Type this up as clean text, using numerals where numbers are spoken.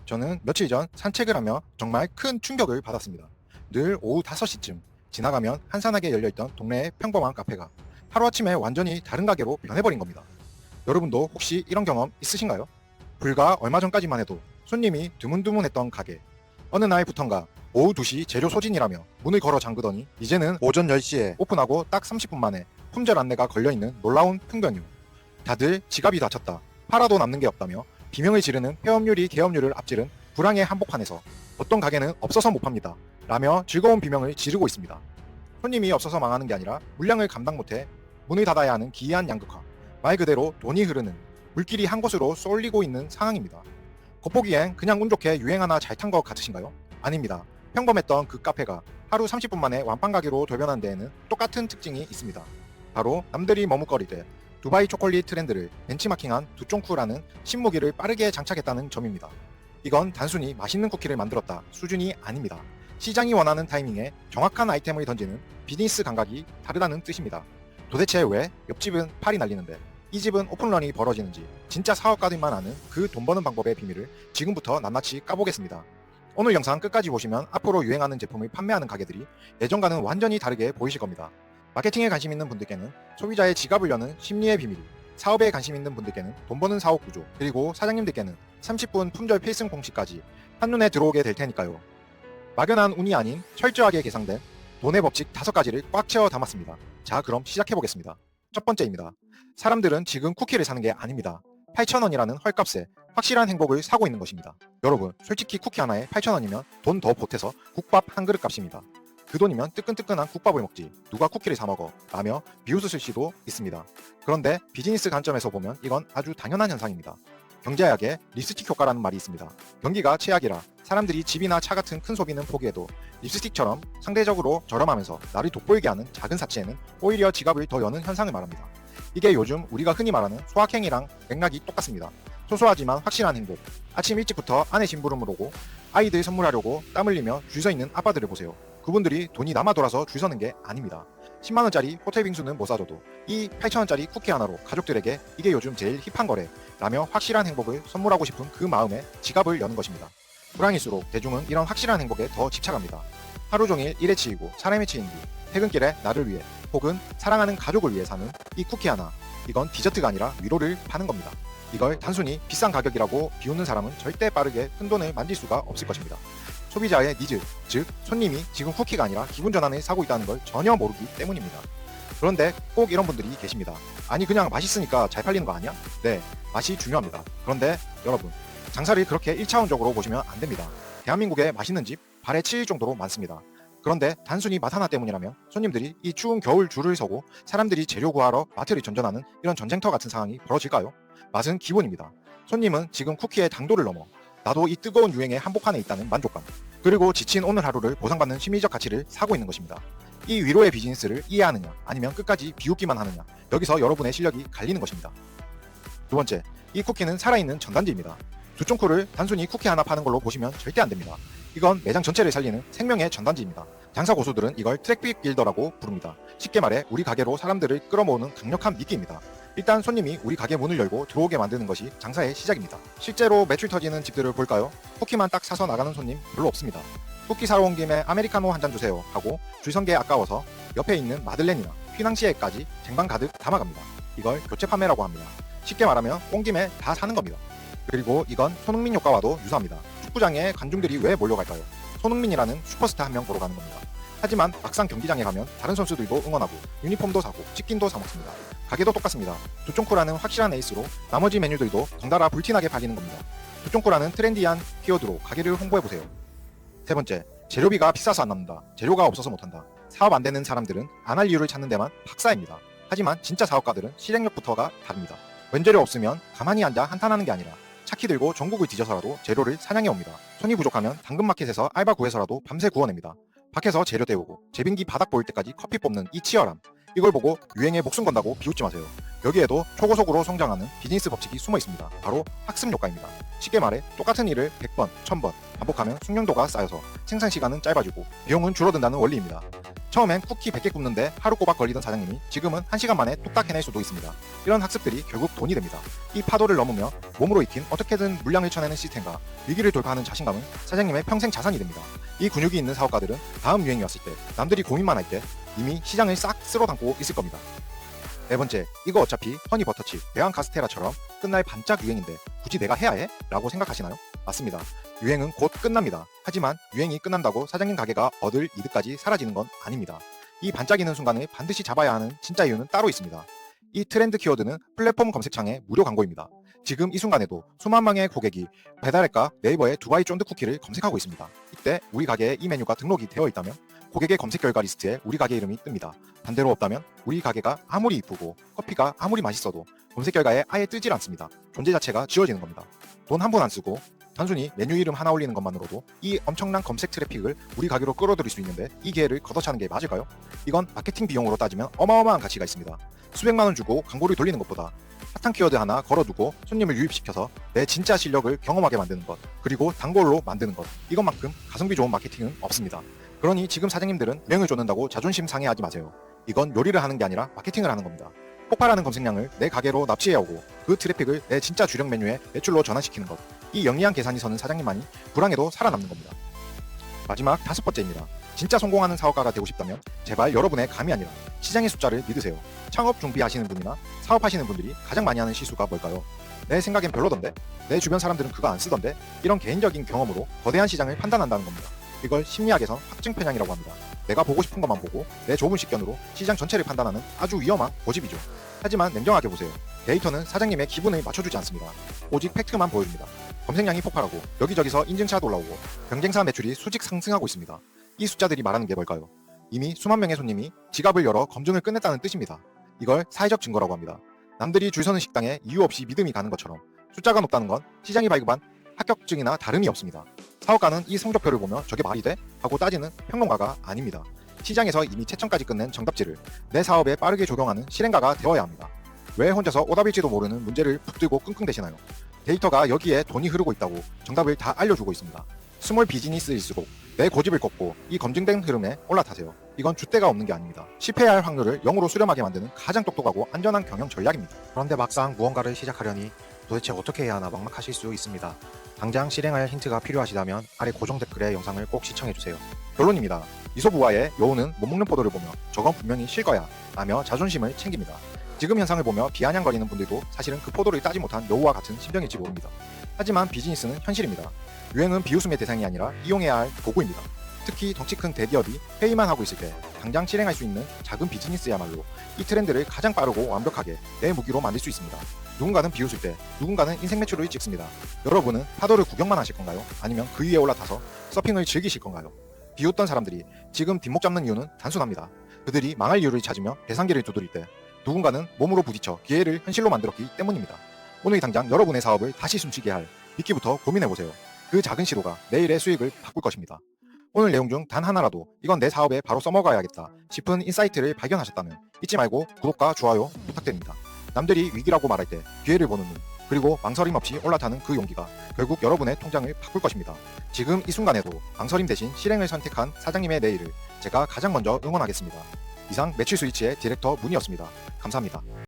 저는 며칠 전 산책을 하며 정말 큰 충격을 받았습니다. 늘 오후 5시쯤 지나가면 한산하게 열려있던 동네의 평범한 카페가 하루아침에 완전히 다른 가게로 변해버린 겁니다. 여러분도 혹시 이런 경험 있으신가요? 불과 얼마 전까지만 해도 손님이 드문드문했던 가게. 어느 날부턴가 오후 2시 재료 소진이라며 문을 걸어 잠그더니 이제는 오전 10시에 오픈하고 딱 30분 만에 품절 안내가 걸려있는 놀라운 풍경이요. 다들 지갑이 다쳤다, 팔아도 남는 게 없다며 비명을 지르는 폐업률이 개업률을 앞지른 불황의 한복판에서 어떤 가게는 없어서 못 팝니다 라며 즐거운 비명을 지르고 있습니다. 손님이 없어서 망하는 게 아니라 물량을 감당 못해 문을 닫아야 하는 기이한 양극화, 말 그대로 돈이 흐르는 물길이 한 곳으로 쏠리고 있는 상황입니다. 겉보기엔 그냥 운 좋게 유행 하나 잘 탄 것 같으신가요? 아닙니다. 평범했던 그 카페가 하루 30분 만에 완판 가게로 돌변한 데에는 똑같은 특징이 있습니다. 바로 남들이 머뭇거리듯 두바이 초콜릿 트렌드를 벤치마킹한 두쫑쿠라는 신무기를 빠르게 장착했다는 점입니다. 이건 단순히 맛있는 쿠키를 만들었다 수준이 아닙니다. 시장이 원하는 타이밍에 정확한 아이템을 던지는 비즈니스 감각이 다르다는 뜻입니다. 도대체 왜 옆집은 팔이 날리는데 이 집은 오픈런이 벌어지는지 진짜 사업가들만 아는 그 돈 버는 방법의 비밀을 지금부터 낱낱이 까보겠습니다. 오늘 영상 끝까지 보시면 앞으로 유행하는 제품을 판매하는 가게들이 예전과는 완전히 다르게 보이실 겁니다. 마케팅에 관심 있는 분들께는 소비자의 지갑을 여는 심리의 비밀, 사업에 관심 있는 분들께는 돈 버는 사업 구조, 그리고 사장님들께는 30분 품절 필승 공식까지 한눈에 들어오게 될 테니까요. 막연한 운이 아닌 철저하게 계산된 돈의 법칙 5가지를 꽉 채워 담았습니다. 자, 그럼 시작해보겠습니다. 첫 번째입니다. 사람들은 지금 쿠키를 사는 게 아닙니다. 8,000원이라는 헐값에 확실한 행복을 사고 있는 것입니다. 여러분, 솔직히 쿠키 하나에 8,000원이면 돈 더 보태서 국밥 한 그릇 값입니다. 그 돈이면 뜨끈뜨끈한 국밥을 먹지 누가 쿠키를 사 먹어 라며 비웃으실 수도 있습니다. 그런데 비즈니스 관점에서 보면 이건 아주 당연한 현상입니다. 경제학에 립스틱 효과라는 말이 있습니다. 경기가 최악이라 사람들이 집이나 차 같은 큰 소비는 포기해도 립스틱처럼 상대적으로 저렴하면서 나를 돋보이게 하는 작은 사치에는 오히려 지갑을 더 여는 현상을 말합니다. 이게 요즘 우리가 흔히 말하는 소확행이랑 맥락이 똑같습니다. 소소하지만 확실한 행복. 아침 일찍부터 아내 심부름을 오고 아이들 선물하려고 땀 흘리며 줄 서 있는 아빠들을 보세요. 그분들이 돈이 남아 돌아서 줄 서는 게 아닙니다. 10만원짜리 호텔 빙수는 못 사줘도 이 8,000원짜리 쿠키 하나로 가족들에게 이게 요즘 제일 힙한 거래 라며 확실한 행복을 선물하고 싶은 그 마음에 지갑을 여는 것입니다. 불황일수록 대중은 이런 확실한 행복에 더 집착합니다. 하루 종일 일에 치이고 사람에 치인 뒤 퇴근길에 나를 위해 혹은 사랑하는 가족을 위해 사는 이 쿠키 하나, 이건 디저트가 아니라 위로를 파는 겁니다. 이걸 단순히 비싼 가격이라고 비웃는 사람은 절대 빠르게 큰돈을 만질 수가 없을 것입니다. 소비자의 니즈, 즉 손님이 지금 쿠키가 아니라 기분 전환을 사고 있다는 걸 전혀 모르기 때문입니다. 그런데 꼭 이런 분들이 계십니다. 아니 그냥 맛있으니까 잘 팔리는 거 아니야? 네, 맛이 중요합니다. 그런데 여러분, 장사를 그렇게 1차원적으로 보시면 안 됩니다. 대한민국에 맛있는 집 발에 치일 정도로 많습니다. 그런데 단순히 맛 하나 때문이라면 손님들이 이 추운 겨울 줄을 서고 사람들이 재료 구하러 마트를 전전하는 이런 전쟁터 같은 상황이 벌어질까요? 맛은 기본입니다. 손님은 지금 쿠키의 당도를 넘어 나도 이 뜨거운 유행의 한복판에 있다는 만족감, 그리고 지친 오늘 하루를 보상받는 심리적 가치를 사고 있는 것입니다. 이 위로의 비즈니스를 이해하느냐 아니면 끝까지 비웃기만 하느냐, 여기서 여러분의 실력이 갈리는 것입니다. 두 번째, 이 쿠키는 살아있는 전단지입니다. 두쫑쿠를 단순히 쿠키 하나 파는 걸로 보시면 절대 안 됩니다. 이건 매장 전체를 살리는 생명의 전단지입니다. 장사 고수들은 이걸 트래픽 빌더라고 부릅니다. 쉽게 말해 우리 가게로 사람들을 끌어모으는 강력한 미끼입니다. 일단 손님이 우리 가게 문을 열고 들어오게 만드는 것이 장사의 시작입니다. 실제로 매출 터지는 집들을 볼까요? 쿠키만 딱 사서 나가는 손님 별로 없습니다. 쿠키 사러 온 김에 아메리카노 한 잔 주세요 하고 줄 선 게 아까워서 옆에 있는 마들렌이나 휘낭시에까지 쟁반 가득 담아갑니다. 이걸 교체 판매라고 합니다. 쉽게 말하면 온 김에 다 사는 겁니다. 그리고 이건 손흥민 효과와도 유사합니다. 축구장에 관중들이 왜 몰려갈까요? 손흥민이라는 슈퍼스타 한 명 보러 가는 겁니다. 하지만 막상 경기장에 가면 다른 선수들도 응원하고 유니폼도 사고 치킨도 사 먹습니다. 가게도 똑같습니다. 두쫑쿠라는 확실한 에이스로 나머지 메뉴들도 덩달아 불티나게 팔리는 겁니다. 두쫑쿠라는 트렌디한 키워드로 가게를 홍보해보세요. 세 번째, 재료비가 비싸서 안 남는다. 재료가 없어서 못한다. 사업 안 되는 사람들은 안 할 이유를 찾는 데만 박사입니다. 하지만 진짜 사업가들은 실행력부터가 다릅니다. 원재료 없으면 가만히 앉아 한탄하는 게 아니라 차키 들고 전국을 뒤져서라도 재료를 사냥해 옵니다. 손이 부족하면 당근마켓에서 알바 구해서라도 밤새 구워냅니다. 밖에서 재료 데우고 제빙기 바닥 보일 때까지 커피 뽑는 이 치열함, 이걸 보고 유행에 목숨 건다고 비웃지 마세요. 여기에도 초고속으로 성장하는 비즈니스 법칙이 숨어 있습니다. 바로 학습 효과입니다. 쉽게 말해 똑같은 일을 100번, 1000번 반복하면 숙련도가 쌓여서 생산 시간은 짧아지고 비용은 줄어든다는 원리입니다. 처음엔 쿠키 100개 굽는데 하루 꼬박 걸리던 사장님이 지금은 1시간 만에 뚝딱 해낼 수도 있습니다. 이런 학습들이 결국 돈이 됩니다. 이 파도를 넘으며 몸으로 익힌 어떻게든 물량을 쳐내는 시스템과 위기를 돌파하는 자신감은 사장님의 평생 자산이 됩니다. 이 근육이 있는 사업가들은 다음 유행이 왔을 때 남들이 고민만 할 때 이미 시장을 싹 쓸어 담고 있을 겁니다. 네 번째, 이거 어차피 허니버터칩, 대왕 카스테라처럼 끝날 반짝 유행인데 굳이 내가 해야 해? 라고 생각하시나요? 맞습니다. 유행은 곧 끝납니다. 하지만 유행이 끝난다고 사장님 가게가 얻을 이득까지 사라지는 건 아닙니다. 이 반짝이는 순간을 반드시 잡아야 하는 진짜 이유는 따로 있습니다. 이 트렌드 키워드는 플랫폼 검색창의 무료 광고입니다. 지금 이 순간에도 수만 명의 고객이 배달앱과 네이버의 두바이 쫀득 쿠키를 검색하고 있습니다. 이때 우리 가게에 이 메뉴가 등록이 되어 있다면 고객의 검색 결과 리스트에 우리 가게 이름이 뜹니다. 반대로 없다면 우리 가게가 아무리 이쁘고 커피가 아무리 맛있어도 검색 결과에 아예 뜨질 않습니다. 존재 자체가 지워지는 겁니다. 돈 한 푼 안 쓰고 단순히 메뉴 이름 하나 올리는 것만으로도 이 엄청난 검색 트래픽을 우리 가게로 끌어들일 수 있는데 이 기회를 걷어차는 게 맞을까요? 이건 마케팅 비용으로 따지면 어마어마한 가치가 있습니다. 수백만 원 주고 광고를 돌리는 것보다 핫한 키워드 하나 걸어두고 손님을 유입시켜서 내 진짜 실력을 경험하게 만드는 것, 그리고 단골로 만드는 것, 이것만큼 가성비 좋은 마케팅은 없습니다. 그러니 지금 사장님들은 유행을 쫓는다고 자존심 상해하지 마세요. 이건 요리를 하는 게 아니라 마케팅을 하는 겁니다. 폭발하는 검색량을 내 가게로 납치해오고 그 트래픽을 내 진짜 주력 메뉴의 매출로 전환시키는 것, 이 영리한 계산이 서는 사장님만이 불황에도 살아남는 겁니다. 마지막 5번째입니다. 진짜 성공하는 사업가가 되고 싶다면 제발 여러분의 감이 아니라 시장의 숫자를 믿으세요. 창업 준비하시는 분이나 사업하시는 분들이 가장 많이 하는 실수가 뭘까요? 내 생각엔 별로던데? 내 주변 사람들은 그거 안 쓰던데? 이런 개인적인 경험으로 거대한 시장을 판단한다는 겁니다. 이걸 심리학에서 확증 편향이라고 합니다. 내가 보고 싶은 것만 보고 내 좁은 식견으로 시장 전체를 판단하는 아주 위험한 고집이죠. 하지만 냉정하게 보세요. 데이터는 사장님의 기분을 맞춰주지 않습니다. 오직 팩트만 보여줍니다. 검색량이 폭발하고 여기저기서 인증샷 올라오고 경쟁사 매출이 수직 상승하고 있습니다. 이 숫자들이 말하는 게 뭘까요? 이미 수만 명의 손님이 지갑을 열어 검증을 끝냈다는 뜻입니다. 이걸 사회적 증거라고 합니다. 남들이 줄 서는 식당에 이유 없이 믿음이 가는 것처럼 숫자가 높다는 건 시장이 발급한 합격증이나 다름이 없습니다. 사업가는 이 성적표를 보며 저게 말이 돼? 하고 따지는 평론가가 아닙니다. 시장에서 이미 채점까지 끝낸 정답지를 내 사업에 빠르게 적용하는 실행가가 되어야 합니다. 왜 혼자서 오답일지도 모르는 문제를 붙들고 끙끙대시나요? 데이터가 여기에 돈이 흐르고 있다고 정답을 다 알려주고 있습니다. 스몰 비즈니스일수록 내 고집을 꺾고 이 검증된 흐름에 올라타세요. 이건 줏대가 없는 게 아닙니다. 실패할 확률을 0으로 수렴하게 만드는 가장 똑똑하고 안전한 경영 전략입니다. 그런데 막상 무언가를 시작하려니 도대체 어떻게 해야 하나 막막하실 수 있습니다. 당장 실행할 힌트가 필요하시다면 아래 고정 댓글의 영상을 꼭 시청해주세요. 결론입니다. 이소부와의 여우는 못 먹는 포도를 보며 저건 분명히 실 거야 라며 자존심을 챙깁니다. 지금 현상을 보며 비아냥거리는 분들도 사실은 그 포도를 따지 못한 여우와 같은 심정일지 모릅니다. 하지만 비즈니스는 현실입니다. 유행은 비웃음의 대상이 아니라 이용해야 할 도구입니다. 특히 덩치 큰 대기업이 회의만 하고 있을 때 당장 실행할 수 있는 작은 비즈니스야말로 이 트렌드를 가장 빠르고 완벽하게 내 무기로 만들 수 있습니다. 누군가는 비웃을 때 누군가는 인생 매출을 찍습니다. 여러분은 파도를 구경만 하실 건가요? 아니면 그 위에 올라타서 서핑을 즐기실 건가요? 비웃던 사람들이 지금 뒷목 잡는 이유는 단순합니다. 그들이 망할 이유를 찾으며 계산기를 두드릴 때 누군가는 몸으로 부딪혀 기회를 현실로 만들었기 때문입니다. 오늘 당장 여러분의 사업을 다시 숨쉬게 할 미끼부터 고민해보세요. 그 작은 시도가 내일의 수익을 바꿀 것입니다. 오늘 내용 중 단 하나라도 이건 내 사업에 바로 써먹어야겠다 싶은 인사이트를 발견하셨다면 잊지 말고 구독과 좋아요 부탁드립니다. 남들이 위기라고 말할 때 기회를 보는 눈, 그리고 망설임 없이 올라타는 그 용기가 결국 여러분의 통장을 바꿀 것입니다. 지금 이 순간에도 망설임 대신 실행을 선택한 사장님의 내일을 제가 가장 먼저 응원하겠습니다. 이상 매출 스위치의 디렉터 문이었습니다. 감사합니다.